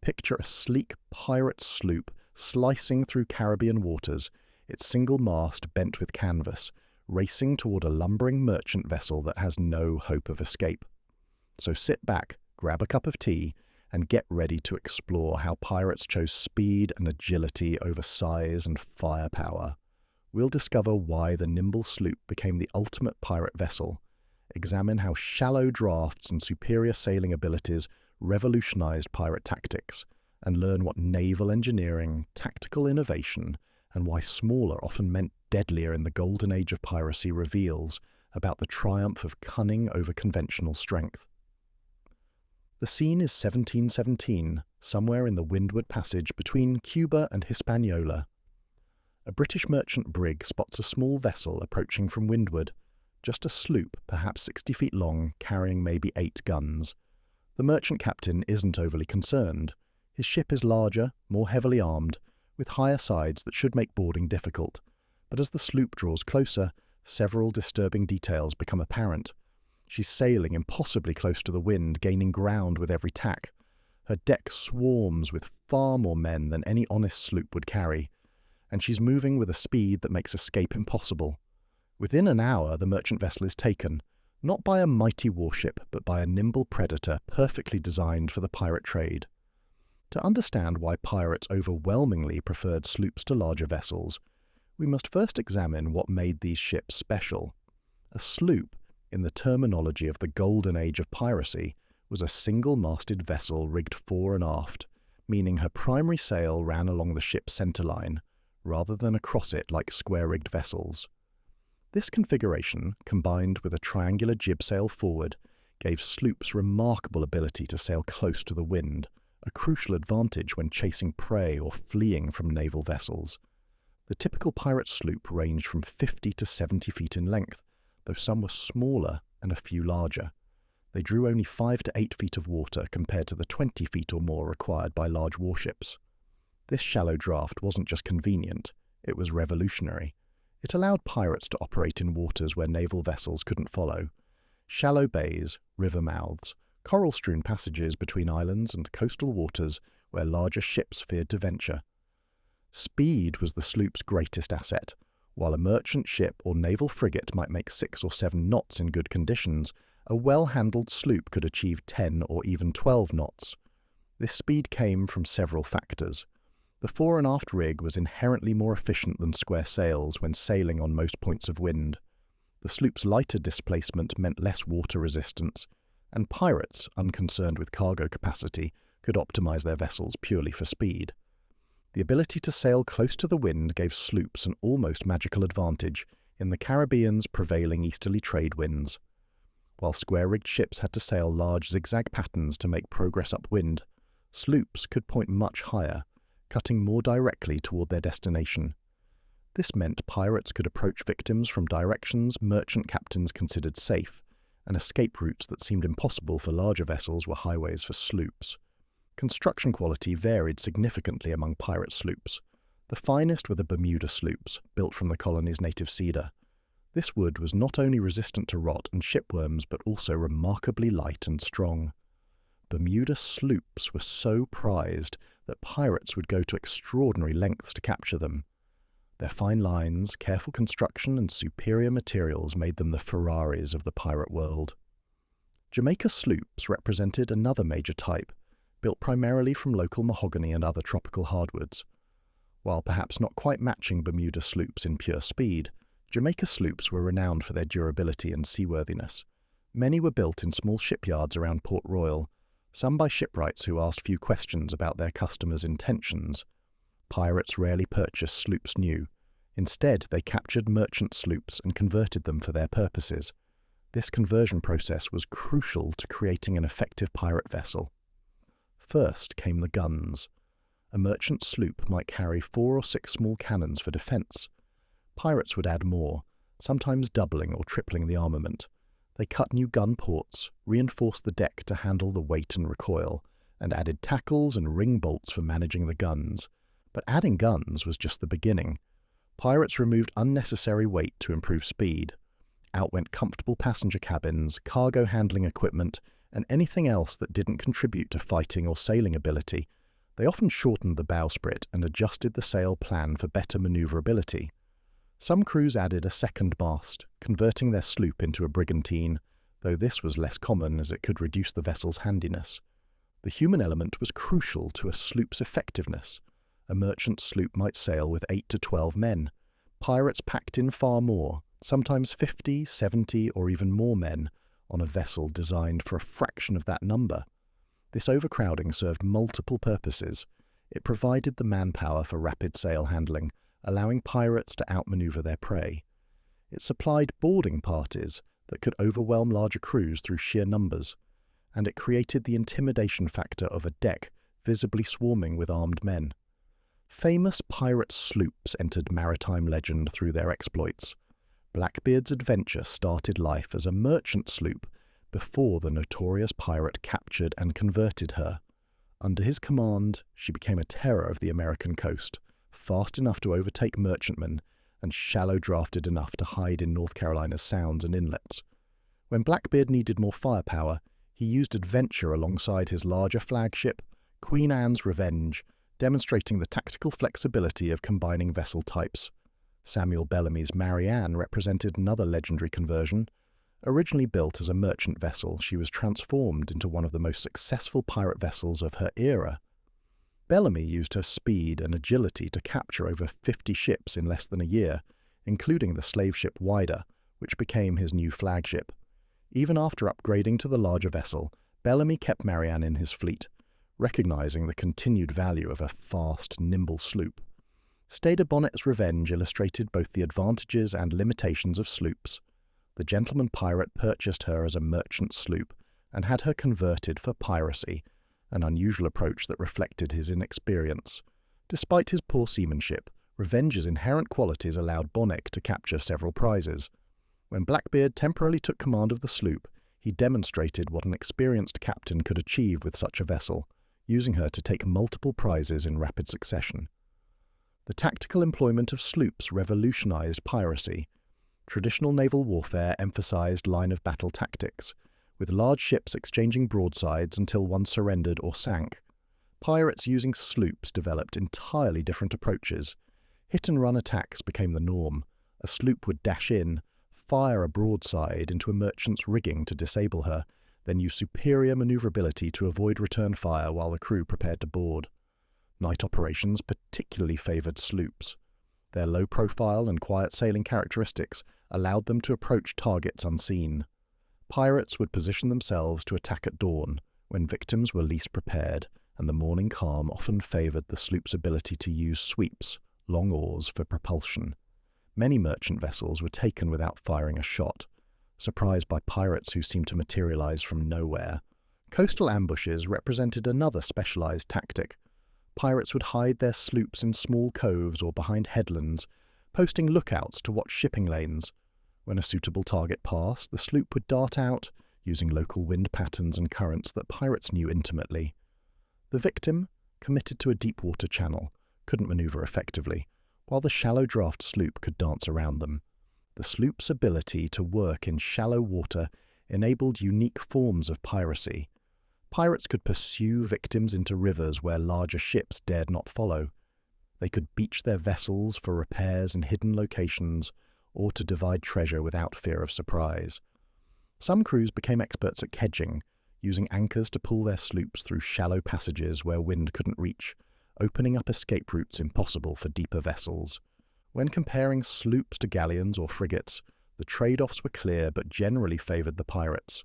picture a sleek pirate sloop slicing through Caribbean waters, its single mast bent with canvas, racing toward a lumbering merchant vessel that has no hope of escape. So sit back, grab a cup of tea, and get ready to explore how pirates chose speed and agility over size and firepower. We'll discover why the nimble sloop became the ultimate pirate vessel, examine how shallow drafts and superior sailing abilities revolutionized pirate tactics, and learn what naval engineering, tactical innovation, and why smaller often meant deadlier in the golden age of piracy reveals about the triumph of cunning over conventional strength. The scene is 1717, somewhere in the Windward Passage between Cuba and Hispaniola. A British merchant brig spots a small vessel approaching from windward, just a sloop, perhaps 60 feet long, carrying maybe 8 guns. The merchant captain isn't overly concerned. His ship is larger, more heavily armed, with higher sides that should make boarding difficult. But as the sloop draws closer, several disturbing details become apparent. She's sailing impossibly close to the wind, gaining ground with every tack. Her deck swarms with far more men than any honest sloop would carry, and she's moving with a speed that makes escape impossible. Within an hour, the merchant vessel is taken, not by a mighty warship, but by a nimble predator perfectly designed for the pirate trade. To understand why pirates overwhelmingly preferred sloops to larger vessels, we must first examine what made these ships special. A sloop, in the terminology of the golden age of piracy, was a single-masted vessel rigged fore and aft, meaning her primary sail ran along the ship's centerline, rather than across it like square-rigged vessels. This configuration, combined with a triangular jib sail forward, gave sloops remarkable ability to sail close to the wind, a crucial advantage when chasing prey or fleeing from naval vessels. The typical pirate sloop ranged from 50 to 70 feet in length, though some were smaller and a few larger. They drew only 5 to 8 feet of water compared to the 20 feet or more required by large warships. This shallow draft wasn't just convenient, it was revolutionary. It allowed pirates to operate in waters where naval vessels couldn't follow. Shallow bays, river mouths, coral-strewn passages between islands and coastal waters where larger ships feared to venture. Speed was the sloop's greatest asset. While a merchant ship or naval frigate might make 6 or 7 knots in good conditions, a well-handled sloop could achieve 10 or even 12 knots. This speed came from several factors. The fore and aft rig was inherently more efficient than square sails when sailing on most points of wind. The sloop's lighter displacement meant less water resistance, and pirates, unconcerned with cargo capacity, could optimize their vessels purely for speed. The ability to sail close to the wind gave sloops an almost magical advantage in the Caribbean's prevailing easterly trade winds. While square-rigged ships had to sail large zigzag patterns to make progress upwind, sloops could point much higher, cutting more directly toward their destination. This meant pirates could approach victims from directions merchant captains considered safe, and escape routes that seemed impossible for larger vessels were highways for sloops. Construction quality varied significantly among pirate sloops. The finest were the Bermuda sloops, built from the colony's native cedar. This wood was not only resistant to rot and shipworms, but also remarkably light and strong. Bermuda sloops were so prized that pirates would go to extraordinary lengths to capture them. Their fine lines, careful construction, and superior materials made them the Ferraris of the pirate world. Jamaica sloops represented another major type, built primarily from local mahogany and other tropical hardwoods. While perhaps not quite matching Bermuda sloops in pure speed, Jamaica sloops were renowned for their durability and seaworthiness. Many were built in small shipyards around Port Royal, some by shipwrights who asked few questions about their customers' intentions. Pirates rarely purchased sloops new. Instead, they captured merchant sloops and converted them for their purposes. This conversion process was crucial to creating an effective pirate vessel. First came the guns. A merchant sloop might carry 4 or 6 small cannons for defense. Pirates would add more, sometimes doubling or tripling the armament. They cut new gun ports, reinforced the deck to handle the weight and recoil, and added tackles and ring bolts for managing the guns. But adding guns was just the beginning. Pirates removed unnecessary weight to improve speed. Out went comfortable passenger cabins, cargo handling equipment, and anything else that didn't contribute to fighting or sailing ability. They often shortened the bowsprit and adjusted the sail plan for better manoeuvrability. Some crews added a second mast, converting their sloop into a brigantine, though this was less common as it could reduce the vessel's handiness. The human element was crucial to a sloop's effectiveness. A merchant sloop might sail with 8 to 12 men. Pirates packed in far more, sometimes 50, 70 or even more men, on a vessel designed for a fraction of that number. This overcrowding served multiple purposes. It provided the manpower for rapid sail handling, allowing pirates to outmaneuver their prey. It supplied boarding parties that could overwhelm larger crews through sheer numbers, and it created the intimidation factor of a deck visibly swarming with armed men. Famous pirate sloops entered maritime legend through their exploits. Blackbeard's adventure started life as a merchant sloop before the notorious pirate captured and converted her. Under his command, she became a terror of the American coast, fast enough to overtake merchantmen and shallow-drafted enough to hide in North Carolina's sounds and inlets. When Blackbeard needed more firepower, he used adventure alongside his larger flagship, Queen Anne's Revenge, demonstrating the tactical flexibility of combining vessel types. Samuel Bellamy's Marianne represented another legendary conversion. Originally built as a merchant vessel, she was transformed into one of the most successful pirate vessels of her era. Bellamy used her speed and agility to capture over 50 ships in less than a year, including the slave ship Whydah, which became his new flagship. Even after upgrading to the larger vessel, Bellamy kept Marianne in his fleet, recognizing the continued value of a fast, nimble sloop. Stader Bonnet's Revenge illustrated both the advantages and limitations of sloops. The gentleman pirate purchased her as a merchant sloop and had her converted for piracy, an unusual approach that reflected his inexperience. Despite his poor seamanship, Revenge's inherent qualities allowed Bonnet to capture several prizes. When Blackbeard temporarily took command of the sloop, he demonstrated what an experienced captain could achieve with such a vessel, using her to take multiple prizes in rapid succession. The tactical employment of sloops revolutionized piracy. Traditional naval warfare emphasized line-of-battle tactics, with large ships exchanging broadsides until one surrendered or sank. Pirates using sloops developed entirely different approaches. Hit-and-run attacks became the norm. A sloop would dash in, fire a broadside into a merchant's rigging to disable her, then use superior maneuverability to avoid return fire while the crew prepared to board. Night operations particularly favored sloops. Their low profile and quiet sailing characteristics allowed them to approach targets unseen. Pirates would position themselves to attack at dawn, when victims were least prepared, and the morning calm often favored the sloop's ability to use sweeps, long oars, for propulsion. Many merchant vessels were taken without firing a shot, surprised by pirates who seemed to materialize from nowhere. Coastal ambushes represented another specialized tactic. Pirates would hide their sloops in small coves or behind headlands, posting lookouts to watch shipping lanes. When a suitable target passed, the sloop would dart out, using local wind patterns and currents that pirates knew intimately. The victim, committed to a deep-water channel, couldn't maneuver effectively, while the shallow-draft sloop could dance around them. The sloop's ability to work in shallow water enabled unique forms of piracy. Pirates could pursue victims into rivers where larger ships dared not follow. They could beach their vessels for repairs in hidden locations, or to divide treasure without fear of surprise. Some crews became experts at kedging, using anchors to pull their sloops through shallow passages where wind couldn't reach, opening up escape routes impossible for deeper vessels. When comparing sloops to galleons or frigates, the trade-offs were clear but generally favored the pirates.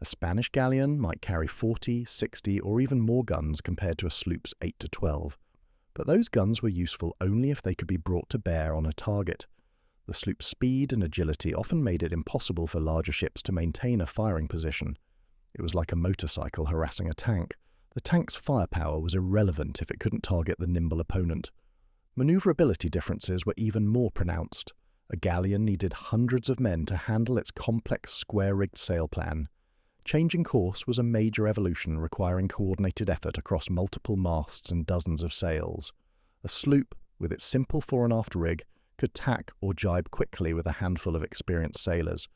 A Spanish galleon might carry 40, 60, or even more guns compared to a sloop's 8 to 12. But those guns were useful only if they could be brought to bear on a target. The sloop's speed and agility often made it impossible for larger ships to maintain a firing position. It was like a motorcycle harassing a tank. The tank's firepower was irrelevant if it couldn't target the nimble opponent. Maneuverability differences were even more pronounced. A galleon needed hundreds of men to handle its complex square-rigged sail plan. Changing course was a major evolution requiring coordinated effort across multiple masts and dozens of sails. A sloop, with its simple fore and aft rig, could tack or jibe quickly with a handful of experienced sailors.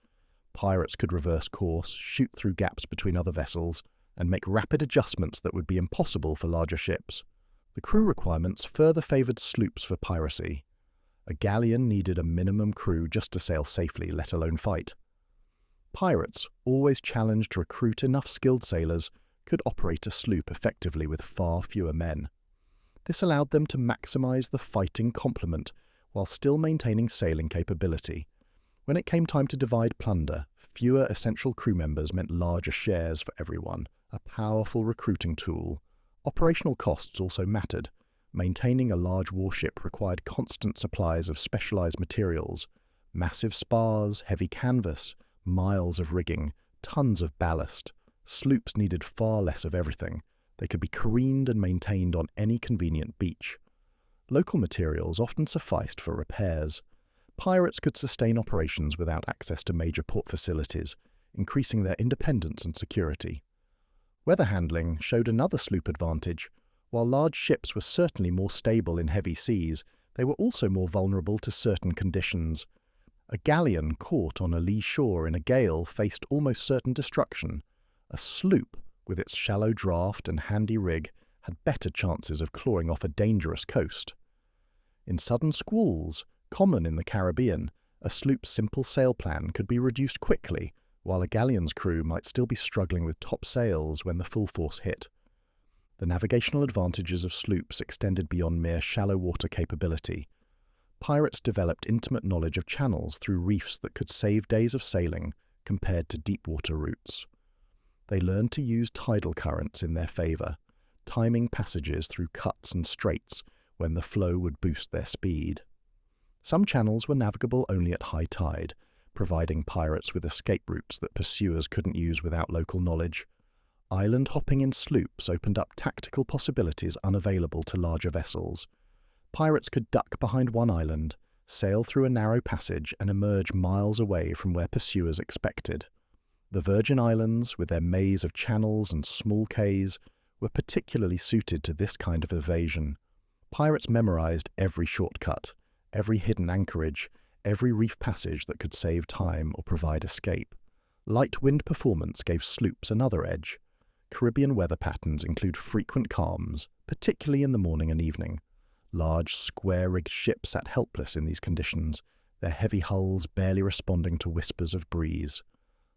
Pirates could reverse course, shoot through gaps between other vessels, and make rapid adjustments that would be impossible for larger ships. The crew requirements further favoured sloops for piracy. A galleon needed a minimum crew just to sail safely, let alone fight. Pirates, always challenged to recruit enough skilled sailors, could operate a sloop effectively with far fewer men. This allowed them to maximise the fighting complement while still maintaining sailing capability. When it came time to divide plunder, fewer essential crew members meant larger shares for everyone, a powerful recruiting tool. Operational costs also mattered. Maintaining a large warship required constant supplies of specialised materials, massive spars, heavy canvas, miles of rigging, tons of ballast. Sloops needed far less of everything. They could be careened and maintained on any convenient beach. Local materials often sufficed for repairs. Pirates could sustain operations without access to major port facilities, increasing their independence and security. Weather handling showed another sloop advantage. While large ships were certainly more stable in heavy seas, they were also more vulnerable to certain conditions. A galleon caught on a lee shore in a gale faced almost certain destruction. A sloop, with its shallow draft and handy rig, had better chances of clawing off a dangerous coast. In sudden squalls, common in the Caribbean, a sloop's simple sail plan could be reduced quickly, while a galleon's crew might still be struggling with top sails when the full force hit. The navigational advantages of sloops extended beyond mere shallow water capability. Pirates developed intimate knowledge of channels through reefs that could save days of sailing compared to deep water routes. They learned to use tidal currents in their favour, timing passages through cuts and straits when the flow would boost their speed. Some channels were navigable only at high tide, providing pirates with escape routes that pursuers couldn't use without local knowledge. Island hopping in sloops opened up tactical possibilities unavailable to larger vessels. Pirates could duck behind one island, sail through a narrow passage and emerge miles away from where pursuers expected. The Virgin Islands, with their maze of channels and small cays, were particularly suited to this kind of evasion. Pirates memorized every shortcut, every hidden anchorage, every reef passage that could save time or provide escape. Light wind performance gave sloops another edge. Caribbean weather patterns include frequent calms, particularly in the morning and evening. Large, square-rigged ships sat helpless in these conditions, their heavy hulls barely responding to whispers of breeze.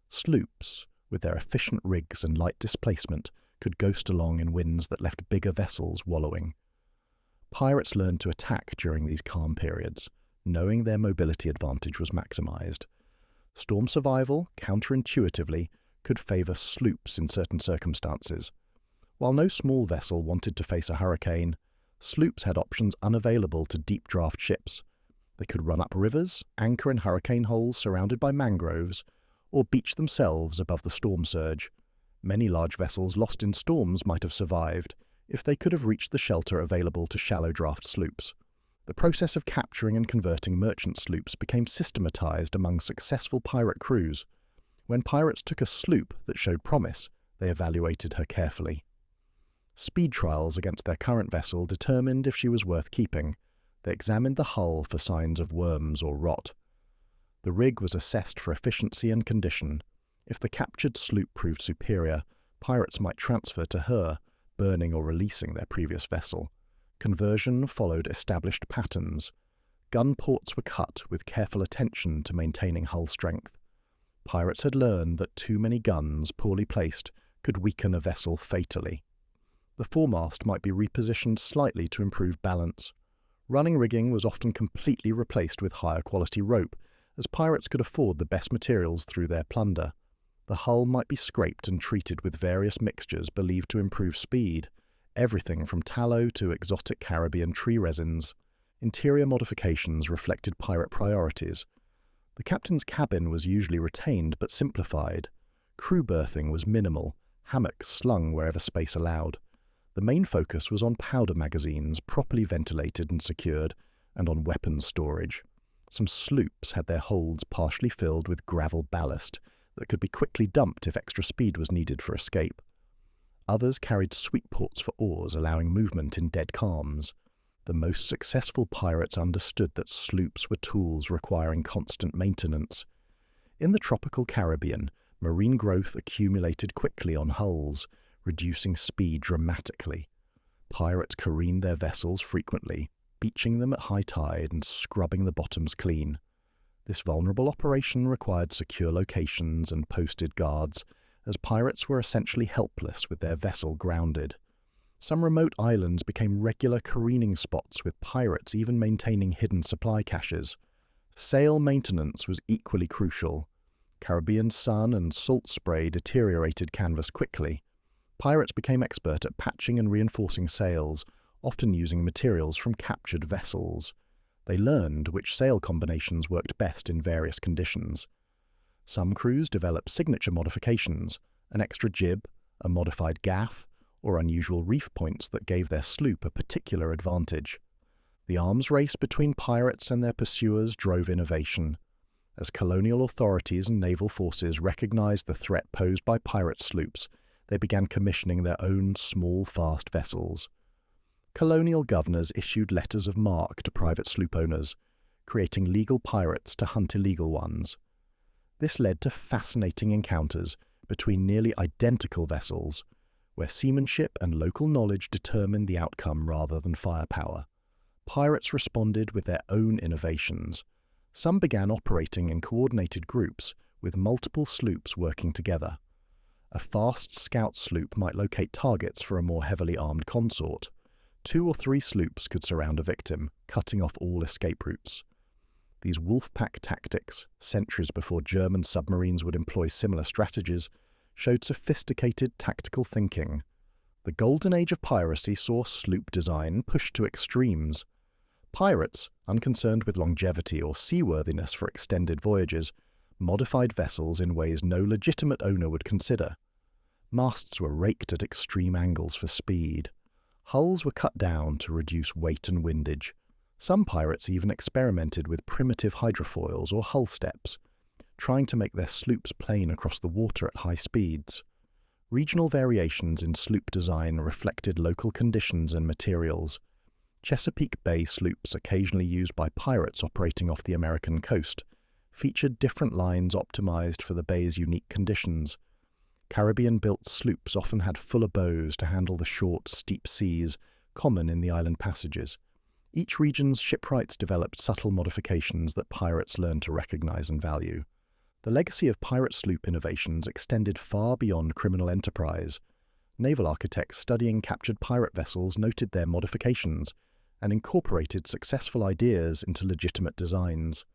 Sloops, with their efficient rigs and light displacement, could ghost along in winds that left bigger vessels wallowing. Pirates learned to attack during these calm periods, knowing their mobility advantage was maximized. Storm survival, counterintuitively, could favor sloops in certain circumstances. While no small vessel wanted to face a hurricane, sloops had options unavailable to deep-draft ships. They could run up rivers, anchor in hurricane holes surrounded by mangroves, or beach themselves above the storm surge. Many large vessels lost in storms might have survived if they could have reached the shelter available to shallow-draft sloops. The process of capturing and converting merchant sloops became systematized among successful pirate crews. When pirates took a sloop that showed promise, they evaluated her carefully. Speed trials against their current vessel determined if she was worth keeping. They examined the hull for signs of worms or rot. The rig was assessed for efficiency and condition. If the captured sloop proved superior, pirates might transfer to her, burning or releasing their previous vessel. Conversion followed established patterns. Gun ports were cut with careful attention to maintaining hull strength. Pirates had learned that too many guns, poorly placed, could weaken a vessel fatally. The foremast might be repositioned slightly to improve balance. Running rigging was often completely replaced with higher quality rope, as pirates could afford the best materials through their plunder. The hull might be scraped and treated with various mixtures believed to improve speed, everything from tallow to exotic Caribbean tree resins. Interior modifications reflected pirate priorities. The captain's cabin was usually retained but simplified. Crew berthing was minimal, hammocks slung wherever space allowed. The main focus was on powder magazines, properly ventilated and secured, and on weapons storage. Some sloops had their holds partially filled with gravel ballast that could be quickly dumped if extra speed was needed for escape. Others carried sweep ports for oars, allowing movement in dead calms. The most successful pirates understood that sloops were tools requiring constant maintenance. In the tropical Caribbean, marine growth accumulated quickly on hulls, reducing speed dramatically. Pirates careened their vessels frequently, beaching them at high tide and scrubbing the bottoms clean. This vulnerable operation required secure locations and posted guards, as pirates were essentially helpless with their vessel grounded. Some remote islands became regular careening spots, with pirates even maintaining hidden supply caches. Sail maintenance was equally crucial. Caribbean sun and salt spray deteriorated canvas quickly. Pirates became expert at patching and reinforcing sails, often using materials from captured vessels. They learned which sail combinations worked best in various conditions. Some crews developed signature modifications, an extra jib, a modified gaff, or unusual reef points that gave their sloop a particular advantage. The arms race between pirates and their pursuers drove innovation. As colonial authorities and naval forces recognized the threat posed by pirate sloops, they began commissioning their own small, fast vessels. Colonial governors issued letters of marque to private sloop owners, creating legal pirates to hunt illegal ones. This led to fascinating encounters between nearly identical vessels, where seamanship and local knowledge determined the outcome rather than firepower. Pirates responded with their own innovations. Some began operating in coordinated groups, with multiple sloops working together. A fast scout sloop might locate targets for a more heavily armed consort. 2 or 3 sloops could surround a victim, cutting off all escape routes. These wolf-pack tactics, centuries before German submarines would employ similar strategies, showed sophisticated tactical thinking. The golden age of piracy saw sloop design pushed to extremes. Pirates, unconcerned with longevity or seaworthiness for extended voyages, modified vessels in ways no legitimate owner would consider. Masts were raked at extreme angles for speed. Hulls were cut down to reduce weight and windage. Some pirates even experimented with primitive hydrofoils or hull steps, trying to make their sloops plane across the water at high speeds. Regional variations in sloop design reflected local conditions and materials. Chesapeake Bay sloops, occasionally used by pirates operating off the American coast, featured different lines optimized for the bay's unique conditions. Caribbean-built sloops often had fuller bows to handle the short, steep seas common in the island passages. Each region's shipwrights developed subtle modifications that pirates learned to recognize and value. The legacy of pirate sloop innovations extended far beyond criminal enterprise. Naval architects studying captured pirate vessels noted their modifications and incorporated successful ideas into legitimate designs.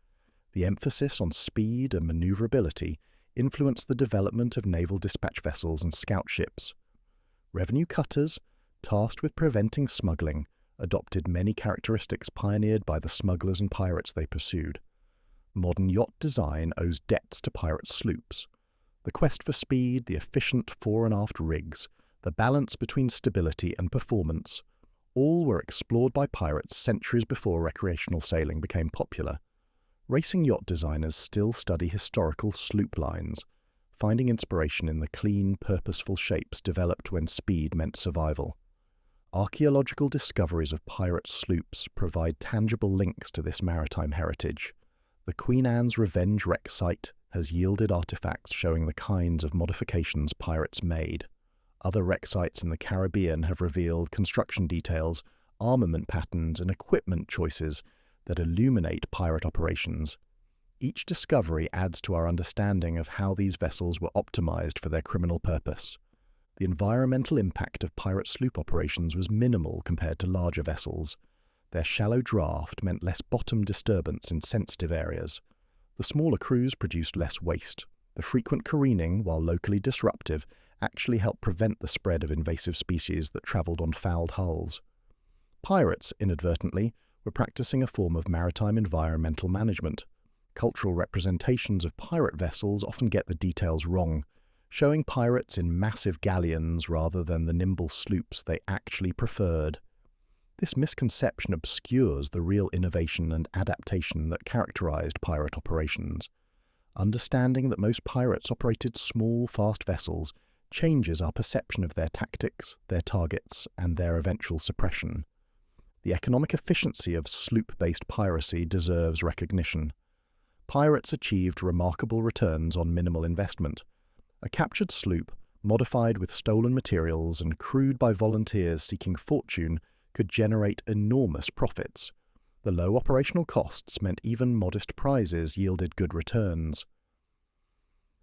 The emphasis on speed and maneuverability influenced the development of naval dispatch vessels and scout ships. Revenue cutters, tasked with preventing smuggling, adopted many characteristics pioneered by the smugglers and pirates they pursued. Modern yacht design owes debts to pirate sloops. The quest for speed, the efficient fore and aft rigs, the balance between stability and performance, all were explored by pirates centuries before recreational sailing became popular. Racing yacht designers still study historical sloop lines, finding inspiration in the clean, purposeful shapes developed when speed meant survival. Archaeological discoveries of pirate sloops provide tangible links to this maritime heritage. The Queen Anne's Revenge wreck site has yielded artifacts showing the kinds of modifications pirates made. Other wreck sites in the Caribbean have revealed construction details, armament patterns, and equipment choices that illuminate pirate operations. Each discovery adds to our understanding of how these vessels were optimized for their criminal purpose. The environmental impact of pirate sloop operations was minimal compared to larger vessels. Their shallow draft meant less bottom disturbance in sensitive areas. The smaller crews produced less waste. The frequent careening, while locally disruptive, actually helped prevent the spread of invasive species that travelled on fouled hulls. Pirates, inadvertently, were practicing a form of maritime environmental management. Cultural representations of pirate vessels often get the details wrong, showing pirates in massive galleons rather than the nimble sloops they actually preferred. This misconception obscures the real innovation and adaptation that characterized pirate operations. Understanding that most pirates operated small, fast vessels changes our perception of their tactics, their targets, and their eventual suppression. The economic efficiency of sloop-based piracy deserves recognition. Pirates achieved remarkable returns on minimal investment. A captured sloop modified with stolen materials and crewed by volunteers seeking fortune, could generate enormous profits. The low operational costs meant even modest prizes yielded good returns.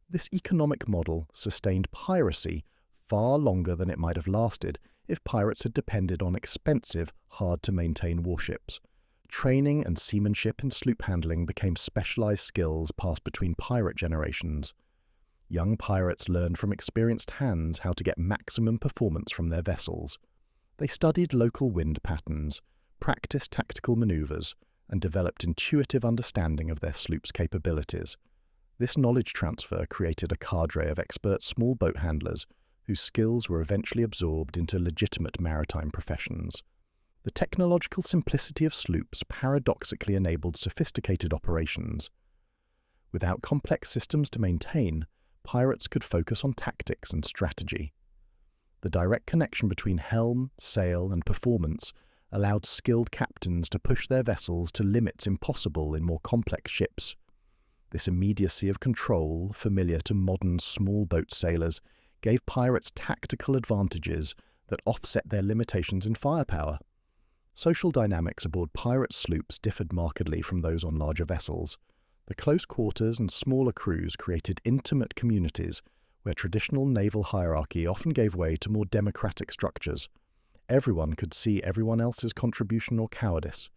This economic model sustained piracy far longer than it might have lasted if pirates had depended on expensive, hard-to-maintain warships. Training and seamanship in sloop handling became specialized skills passed between pirate generations. Young pirates learned from experienced hands how to get maximum performance from their vessels. They studied local wind patterns, practiced tactical maneuvers, and developed intuitive understanding of their sloop's capabilities. This knowledge transfer created a cadre of expert small boat handlers whose skills were eventually absorbed into legitimate maritime professions. The technological simplicity of sloops paradoxically enabled sophisticated operations. Without complex systems to maintain, pirates could focus on tactics and strategy. The direct connection between helm, sail, and performance allowed skilled captains to push their vessels to limits impossible in more complex ships. This immediacy of control, familiar to modern small boat sailors, gave pirates tactical advantages that offset their limitations in firepower. Social dynamics aboard pirate sloops differed markedly from those on larger vessels. The close quarters and smaller crews created intimate communities where traditional naval hierarchy often gave way to more democratic structures. Everyone could see everyone else's contribution or cowardice.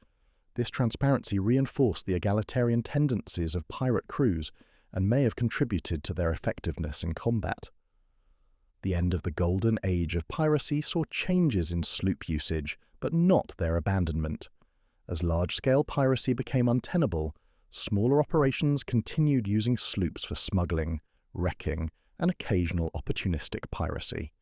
This transparency reinforced the egalitarian tendencies of pirate crews and may have contributed to their effectiveness in combat. The end of the golden age of piracy saw changes in sloop usage, but not their abandonment. As large-scale piracy became untenable, smaller operations continued using sloops for smuggling, wrecking, and occasional opportunistic piracy.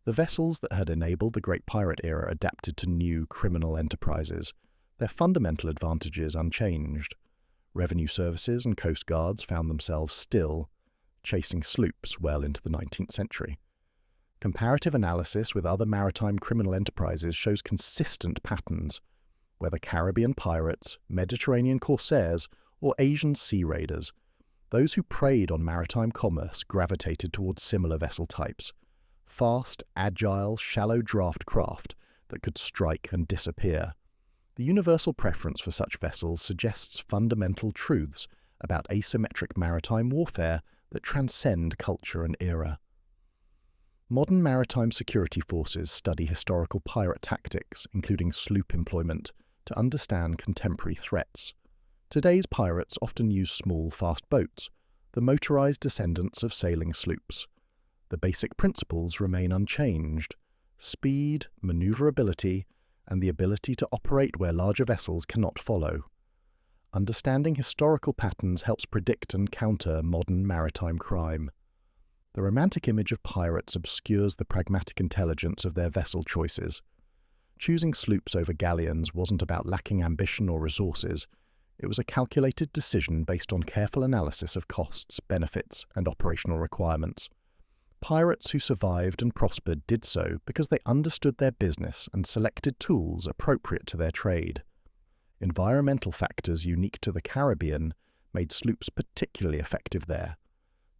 The vessels that had enabled the Great Pirate era adapted to new criminal enterprises, their fundamental advantages unchanged. Revenue services and coast guards found themselves still chasing sloops well into the 19th century. Comparative analysis with other maritime criminal enterprises shows consistent patterns. Whether Caribbean pirates, Mediterranean corsairs, or Asian sea raiders, those who preyed on maritime commerce gravitated towards similar vessel types. Fast, agile, shallow draft craft that could strike and disappear. The universal preference for such vessels suggests fundamental truths about asymmetric maritime warfare that transcend culture and era. Modern maritime security forces study historical pirate tactics, including sloop employment, to understand contemporary threats. Today's pirates often use small, fast boats, the motorized descendants of sailing sloops. The basic principles remain unchanged: speed, maneuverability, and the ability to operate where larger vessels cannot follow. Understanding historical patterns helps predict and counter modern maritime crime. The romantic image of pirates obscures the pragmatic intelligence of their vessel choices. Choosing sloops over galleons wasn't about lacking ambition or resources. It was a calculated decision based on careful analysis of costs, benefits, and operational requirements. Pirates who survived and prospered did so because they understood their business and selected tools appropriate to their trade. Environmental factors unique to the Caribbean made sloops particularly effective there.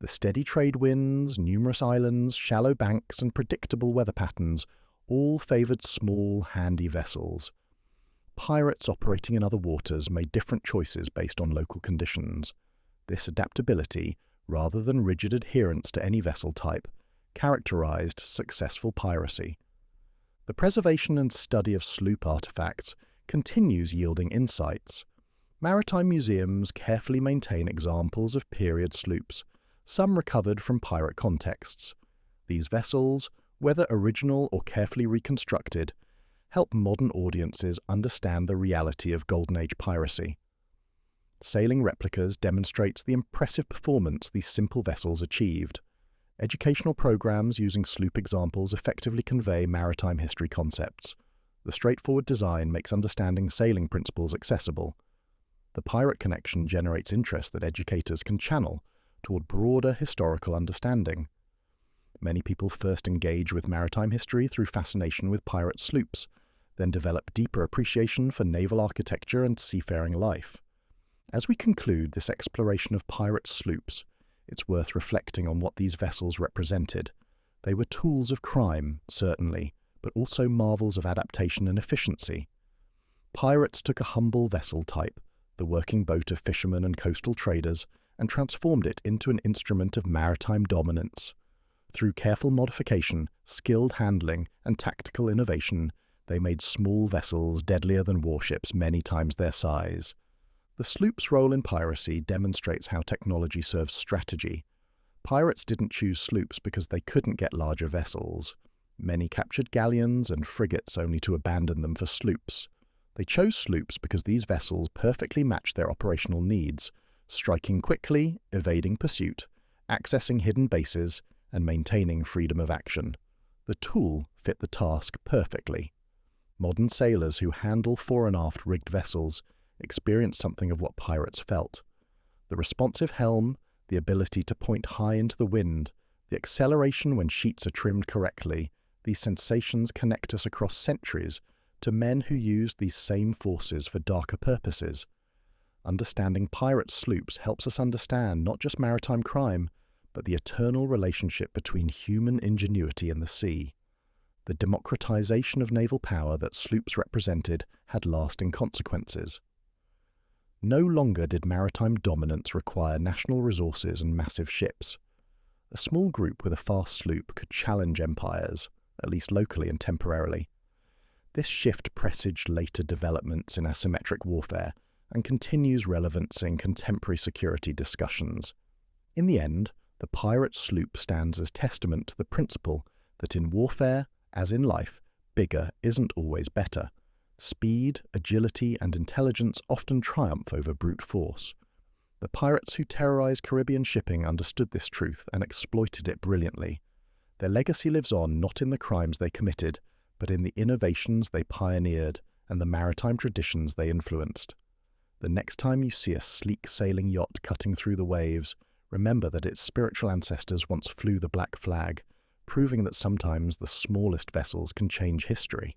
The steady trade winds, numerous islands, shallow banks, and predictable weather patterns all favoured small, handy vessels. Pirates operating in other waters made different choices based on local conditions. This adaptability, rather than rigid adherence to any vessel type, characterized successful piracy. The preservation and study of sloop artifacts continues yielding insights. Maritime museums carefully maintain examples of period sloops, some recovered from pirate contexts. These vessels, whether original or carefully reconstructed, help modern audiences understand the reality of Golden Age piracy. Sailing replicas demonstrates the impressive performance these simple vessels achieved. Educational programs using sloop examples effectively convey maritime history concepts. The straightforward design makes understanding sailing principles accessible. The pirate connection generates interest that educators can channel toward broader historical understanding. Many people first engage with maritime history through fascination with pirate sloops, then develop deeper appreciation for naval architecture and seafaring life. As we conclude this exploration of pirate sloops, it's worth reflecting on what these vessels represented. They were tools of crime, certainly, but also marvels of adaptation and efficiency. Pirates took a humble vessel type, the working boat of fishermen and coastal traders, and transformed it into an instrument of maritime dominance. Through careful modification, skilled handling, and tactical innovation, they made small vessels deadlier than warships many times their size. The sloop's role in piracy demonstrates how technology serves strategy. Pirates didn't choose sloops because they couldn't get larger vessels. Many captured galleons and frigates only to abandon them for sloops. They chose sloops because these vessels perfectly matched their operational needs, striking quickly, evading pursuit, accessing hidden bases, and maintaining freedom of action. The tool fit the task perfectly. Modern sailors who handle fore and aft rigged vessels experience something of what pirates felt. The responsive helm, the ability to point high into the wind, the acceleration when sheets are trimmed correctly, these sensations connect us across centuries to men who used these same forces for darker purposes. Understanding pirate sloops helps us understand not just maritime crime, but the eternal relationship between human ingenuity and the sea. The democratization of naval power that sloops represented had lasting consequences. No longer did maritime dominance require national resources and massive ships. A small group with a fast sloop could challenge empires, at least locally and temporarily. This shift presaged later developments in asymmetric warfare and continues relevance in contemporary security discussions. In the end, the pirate sloop stands as testament to the principle that in warfare, as in life, bigger isn't always better. Speed, agility, and intelligence often triumph over brute force. The pirates who terrorized Caribbean shipping understood this truth and exploited it brilliantly. Their legacy lives on not in the crimes they committed, but in the innovations they pioneered and the maritime traditions they influenced. The next time you see a sleek sailing yacht cutting through the waves, remember that its spiritual ancestors once flew the black flag, proving that sometimes the smallest vessels can change history.